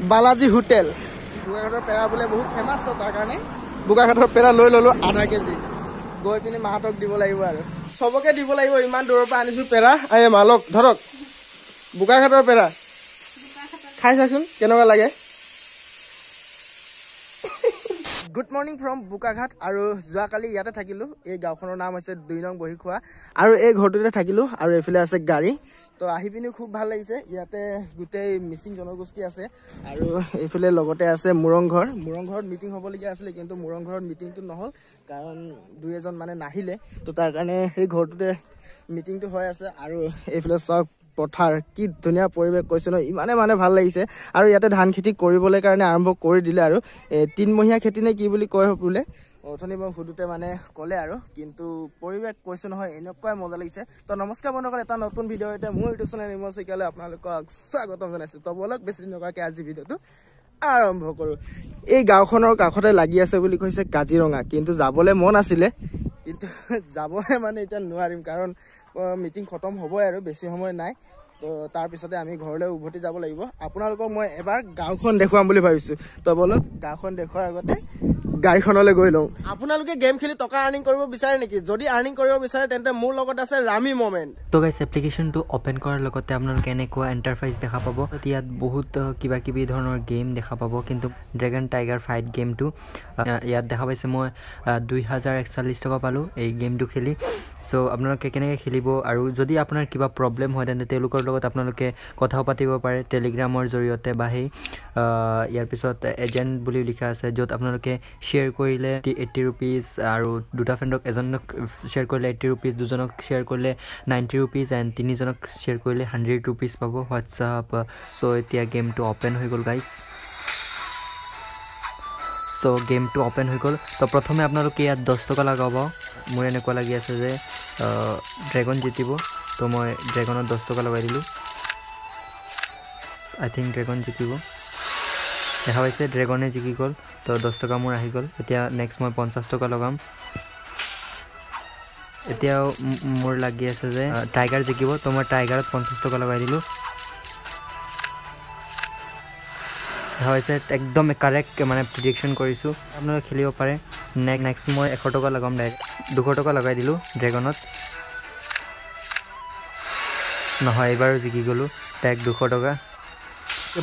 Balaji hotel বোকাঘাটৰ পেৰা বোলে বহুত famous তো তাৰ কাৰণে বোকাঘাটৰ পেৰা লৈ ললো আধা কেজি গৈ পিনি মাহঁতক দিব লাগিব আৰু সবকে দিব লাগিব ইমান দূৰৰ পৰা আনিছো পেৰা এই মালক ধৰক বোকাঘাটৰ পেৰা খাই চাচোন কেনেকুৱা লাগে গুড মৰ্নিং ফ্ৰম বোকাঘাট আৰু যোৱাকালি ইয়াতে থাকিলো এই গাঁওখনৰ নাম হৈছে 2 নং বহিখোৱা আৰু এই ঘৰটোতে থাকিলো আৰু এফালে আছে গাড়ী তো আহি পিনি খুব ভাল লাগিছে ইয়াতে গোটেই মিচিং জনগোষ্ঠী আছে আৰু এফালে লগতে আছে মুৰংঘৰত মিটিং হ'বলগীয়া আছিল কিন্তু মুৰংঘৰত মিটিংটো নহল কাৰণ দুই এজন মানে নাহিলে তো তাৰ কাৰণে এই ঘৰটোতে মিটিংটো হৈ আছে আৰু এফালে সব পথাৰ কি ধুনীয়া পৰিৱেশ কৈছে ন ইমানে মানে ভাল লাগিছে আৰু ইয়াতে ধান খেতি কৰিবলৈ কাৰণে আৰম্ভ কৰি দিলে আৰু 3 মহীয়া খেতি নে কি বুলি কয় বোলে অথনি মই সুধোতে মানে ক'লে আৰু কিন্তু পৰিৱেশ কৈছে নহয় এনেকুৱাই মজা লাগিছে তো নমস্কাৰ বন্ধুসকল এটা নতুন ভিডিঅ' এটা মোৰ ইউটিউব চেনেল নিমচিকালৈ আপোনালোকক স্বাগতম জনাইছো তো বলক বেছি দিন নকৰাকৈ আজি ভিডিঅ'টো আৰম্ভ কৰোঁ এই গাঁওখনৰ কাষতে লাগি আছে বুলি কৈছে কাজিৰঙা কিন্তু যাবলৈ মন আছিলে কিন্তু যাবহে মানে এতিয়া নোৱাৰিম কাৰণ মিটিং খতম হ'বই আৰু বেছি সময় নাই তো তাৰ পিছতে আমি ঘৰলৈ উভতি যাব লাগিব আপোনালোকক মই এবাৰ গাঁওখন দেখুৱাম বুলি ভাবিছো তো বলক গাঁওখন দেখুৱাৰ আগতে গাড়ীখনলৈ গৈ লওঁ আপোনালোকে গেম খেলি টকা আৰ্নিং কৰিব বিচাৰে নেকি যদি আৰ্নিং কৰিব বিচাৰে তেন্তে মোৰ লগত আছে ৰামি মোমেন্ট তো গাইস এপ্লিকেশনটো ওপেন কৰাৰ লগতে আপোনালোকে এনেকুৱা ইন্টাৰফেস দেখা পাব ইয়াত বহুত কিবা কিবি ধৰণৰ গেম দেখা পাব কিন্তু ড্ৰাগন টাইগাৰ ফাইট গেমটো ইয়াত দেখা পাইছে মই 2041 টকা পালো এই গেমটো খেলি সো আপোনালোকে কেনেকৈ খেলিব আৰু যদি আপোনাৰ কিবা প্ৰবলেম হয় তেন্তে তেওঁলোকৰ লগত আপোনালোকে কথা পাতিব পাৰে টেলিগ্ৰামৰ জৰিয়তে বা সেই ইয়াৰ পিছত এজেন্ট বুলি লিখা আছে য'ত আপোনালোকে শ্বেয়াৰ কৰিলে 80 रुपीस আৰু দুটা ফ্ৰেণ্ডক এজনক শ্বেয়াৰ কৰিলে 80 रुपीस দুজনক শ্বেয়াৰ কৰিলে 90 रुपीस এণ্ড তিনিজনক শ্বেয়াৰ কৰিলে 100 रुपीस পাব হোৱাটছআপ সো এতিয়া গেমটো ওপেন হৈ গ'ল গাইস সো গেমটো ওপেন হৈ গ'ল তো প্ৰথমে আপোনালোকে ইয়াত 10 টকা লগাব মোৰ এনেকুৱা লাগি আছে যে ড্ৰাগন জিতিব তো মই ড্ৰাগনত 10 টকা লগাই দিলোঁ আই থিংক ড্ৰাগন জিতিব দেখা পাইছে ড্ৰাগনে জিকি গ'ল তো 10 টকা মোৰ আহি গ'ল এতিয়া নেক্সট মই 50 টকা লগাম এতিয়া মোৰ লাগি আছে যে টাইগাৰ জিকিব তো মই টাইগাৰত 50 টকা লগাই দিলোঁ দেখা পাইছে একদম কাৰেক্ট মানে প্ৰিডিকশ্যন কৰিছোঁ আপোনালোকে খেলিব পাৰে নেক্সট মই 100 টকা লগাম ডাইৰেক্ট 200 টকা লগাই দিলোঁ ড্ৰাগনত নহয় এবাৰো জিকি গ'লোঁ ডাইৰেক্ট 200 টকা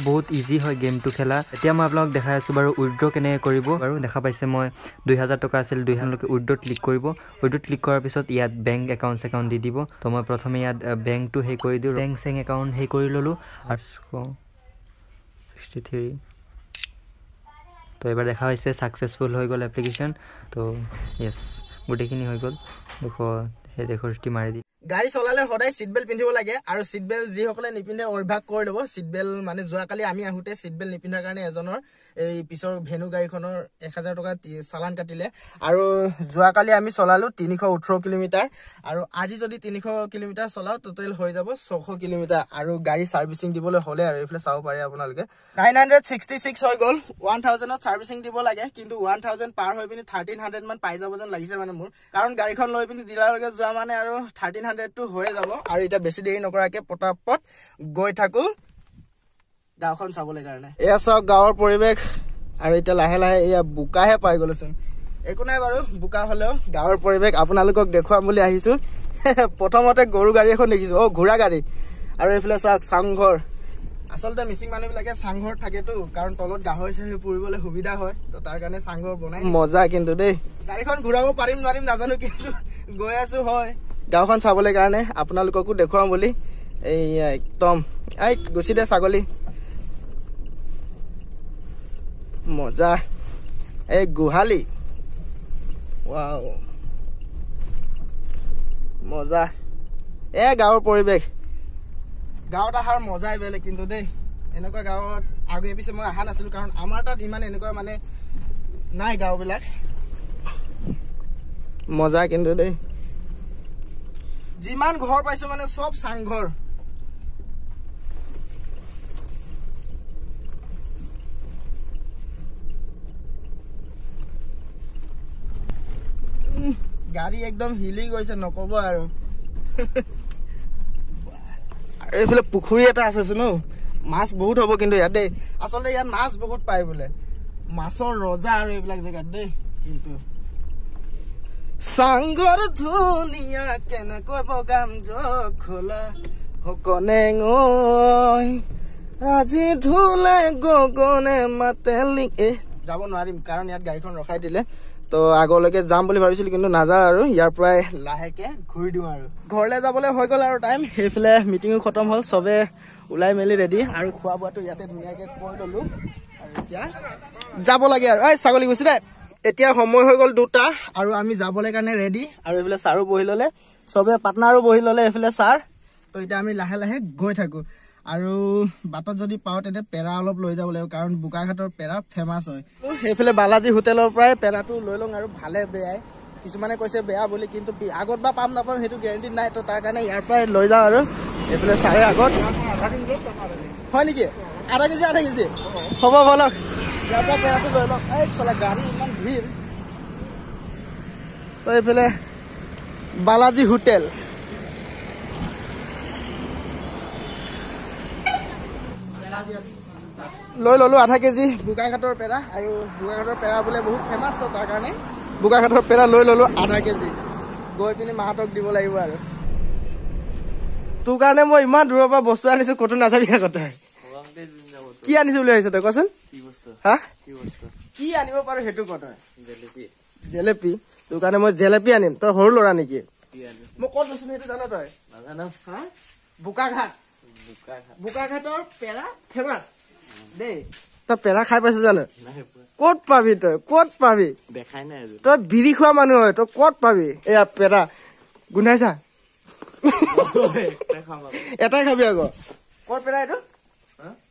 বহুত ইজি হয় গেমটো খেলা এতিয়া মই আপোনালোক দেখাই আছোঁ বাৰু উইথড্ৰ কেনেকৈ কৰিব বাৰু দেখা পাইছে মই 2000 টকা আছিল 2000 লোকে উইথড্ৰ ক্লিক কৰিব উইথড্ৰ ক্লিক কৰাৰ পিছত ইয়াত বেংক একাউণ্ট দি দিব তো মই প্ৰথমে ইয়াত বেংকটো হেই কৰি দিওঁ বেংক একাউণ্ট হেই কৰি ল'লোঁ আৰু 63 তো এবাৰ দেখা হৈছে ছাকচেছফুল হৈ গ'ল এপ্লিকেশ্যন তো য়েছ গোটেইখিনি হৈ গ'ল দেখো মাৰি দি গাড়ী চলালে সদায় সিট বেল্ট পিন্ধিব লাগে আৰু সিট বেল্ট যিসকলে নিপিন্ধে অভ্যাস কৰি ল'ব সিট বেল্ট মানে যোৱাকালি আমি আহোঁতে সিট বেল্ট নিপিন্ধাৰ কাৰণে এজনৰ এই পিছৰ ভেনু গাড়ীখনৰ 1000 টকা চালান কাটিলে আৰু যোৱাকালি আমি চলালো 318 কিলোমিটাৰ আৰু আজি যদি 300 কিলোমিটাৰ চলাও টোটেল হৈ যাব 600 কিলোমিটাৰ আৰু গাড়ী সাৰ্ভিসিং দিবলৈ হ'লে আৰু এইফালে চাব পাৰে আপোনালোকে 966 হৈ গ'ল 1000ত সাৰ্ভিসিং দিব লাগে কিন্তু 1000 পাৰ হৈ পিনি 1300 মান পাই যাব যেন লাগিছে মানে মোৰ কাৰণ গাড়ীখন লৈ পিনি ডিলাৰলৈকে যোৱা মানে আৰু 1300 টো হৈ যাব আৰু এটা বেছি দেৰি নকৰাকে পটাপট গৈ থাকো গাঁওখন চাবলৈ কাৰণে এয়া চাওক গাঁৱৰ পৰিৱেশ আৰু এটা লাহে লাহে এয়া বুকাহে পাই গ'লোচোন একো নাই বাৰু বুকা হ'লেও গাঁৱৰ পৰিৱেশ আপোনালোকক দেখুৱাম বুলি আহিছো প্ৰথমতে গৰু গাড়ী এখন দেখিছো ঘোঁৰা গাড়ী আৰু এইফালে চাওক চাংঘৰ আচলতে মিচিং মানুহবিলাকে চাংঘৰ থাকেতো কাৰণ তলত গাহৰি চাহৰি পুৰিবলৈ সুবিধা হয় তো তাৰ কাৰণে চাংঘৰ বনাই মজা কিন্তু দেই গাড়ীখন ঘূৰাব পাৰিম নোৱাৰিম নাজানো কিন্তু গৈ আছো হয় গাঁওখন চাবলৈ কাৰণে আপোনালোককো দেখুৱাম বুলি এই একদম এই গুচি দে ছাগলী মজা এই গোহালি ৱাও মজা গাঁৱৰ পৰিৱেশ গাঁৱত অহাৰ মজাই বেলেগ কিন্তু দেই এনেকুৱা গাঁৱত আগে পিছে মই অহা নাছিলোঁ কাৰণ আমাৰ তাত ইমান এনেকুৱা মানে নাই গাঁওবিলাক মজা কিন্তু দেই যিমান ঘৰ পাইছো মানে সব চাংঘৰ গাড়ী একদম হিলি গৈছে নকব আৰু এইফালে পুখুৰী এটা আছে ন মাছ বহুত হ'ব কিন্তু ইয়াত দেই আচলতে ইয়াত মাছ বহুত পায় বোলে মাছৰ ৰজা আৰু এইবিলাক জেগাত দেই কিন্তু সাংগৰ ধুনীয়া কেনেকৈ বগাম জখলা হকনে ঐ আজি ধুলে গগনে মাতেলি যাব নোৱাৰিম কাৰণ ইয়াত গাড়ীখন ৰখাই দিলে তো আগলৈকে যাম বুলি ভাবিছিলো কিন্তু নাযাওঁ আৰু ইয়াৰ পৰাই লাহেকে ঘূৰি দিওঁ আৰু ঘৰলৈ যাবলৈ হৈ গ'ল আৰু টাইম সেইফালে মিটিঙো খতম হ'ল চবে ওলাই মেলি ৰেডি আৰু খোৱা বোৱাটো ইয়াতে ধুনীয়াকৈ কৈ ল'লোঁ আৰু এতিয়া যাব লাগে আৰু ছাগলী গৈছে দে এতিয়া সময় হৈ গ'ল 2টা আৰু আমি যাবলৈ কাৰণে ৰেডি আৰু এইফালে ছাৰো বহি ল'লে চবে পাৰ্টনাৰো বহি ল'লে এইফালে ছাৰ তো এতিয়া আমি লাহে লাহে গৈ থাকোঁ আৰু বাটত যদি পাওঁ তেন্তে পেৰা অলপ লৈ যাব লাগিব কাৰণ বোকাঘাটৰ পেৰা ফেমাছ হয় সেইফালে বালাজী হোটেলৰ পৰাই পেৰাটো লৈ লওঁ আৰু ভালে বেয়াই কিছুমানে কৈছে বেয়া বুলি কিন্তু আগত বা পাম নাপাম সেইটো গেৰেণ্টি নাই তো তাৰ কাৰণে ইয়াৰ পৰাই লৈ যাওঁ আৰু এইফালে ছাৰে আগত হয় নেকি আধা কেজি হ'ব বলক ইয়াৰ পৰা পেৰাটো লৈ লওক এই চলা গাড়ী ইমান ভিৰ তো এইফালে বালাজী হোটেল লৈ ল'লোঁ আধা কেজি বোকাঘাটৰ পেৰা আৰু বোকাঘাটৰ পেৰা বোলে বহুত ফেমাছ তো তাৰ কাৰণে বোকাঘাটৰ পেৰা লৈ ল'লোঁ আধা কেজি গৈ পিনি মাহঁতক দিব লাগিব আৰু তোৰ কাৰণে মই ইমান দূৰৰ পৰা বস্তু আনিছোঁ ক'তো নাযাবি আগতে কি আনিছোঁ বুলি ভাবিছ তই কচোন হা কি আনিব পাৰো সেইটো কথা জেলেপি তোৰ কাৰণে মই জেলেপি আনিম তই সৰু ল'ৰা নেকি মই ক'ত লৈছিলো সেইটো জানো তই বোকাঘাটৰ পেৰা ফেমাছ দেই তই পেৰা খাই পাইছ জানো ক'ত পাবি দেখাই নাই তই বিড়ি খোৱা মানুহ হয় তই ক'ত পাবি এয়া পেৰা গোন্ধাইছা এটাই খাবি আকৌ ক'ৰ পেৰা এইটো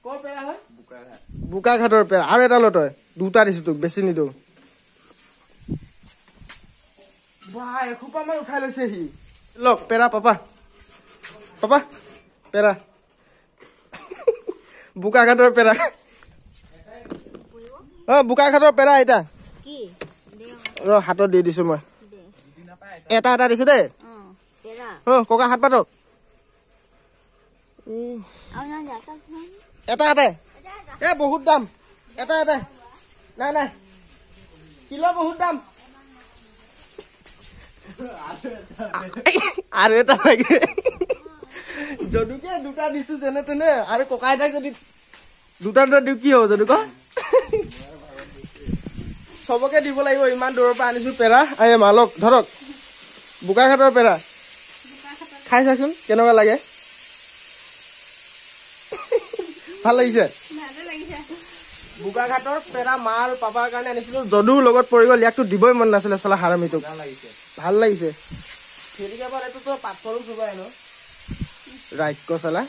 ক'ৰ পেৰা হয় বোকাঘাটৰ পেৰা আৰু এটা ল তই 2টা দিছো তোক বেছি নিদিওঁ এখোপা মান উঠাই লৈছে সি লওক পেৰা পাপা পেৰা বোকাঘাটৰ পেৰা বোকাঘাটৰ পেৰা এটা ৰ হাতত দি দিছো মই এটা দিছো দেই ককা হাত পাতক এটা এ বহুত দাম এটা নাই কিলো বহুত দাম আৰু এটা লাগে যদুকে 2টা দিছো যেনে তেনে আৰু ককা আইতাক যদি 2টা দিওঁ কি হ'ব যদু ক চবকে দিব লাগিব ইমান দূৰৰ পৰা আনিছো পেৰা এই মালক ধৰক বোকাঘাটৰ পেৰা খাই চাচোন কেনেকুৱা লাগে ভাল লাগিছে বোকাঘাটৰ পেৰা মা আৰু পাপাৰ কাৰণে আনিছিলো যদুৰ লগত পৰি গ'ল ইয়াকতো দিবই মন নাছিলে চলা হাৰামিটোক ভাল লাগিছে ফেৰিকে পালেতো পাথৰো চুবাই ন ৰাক্য চলা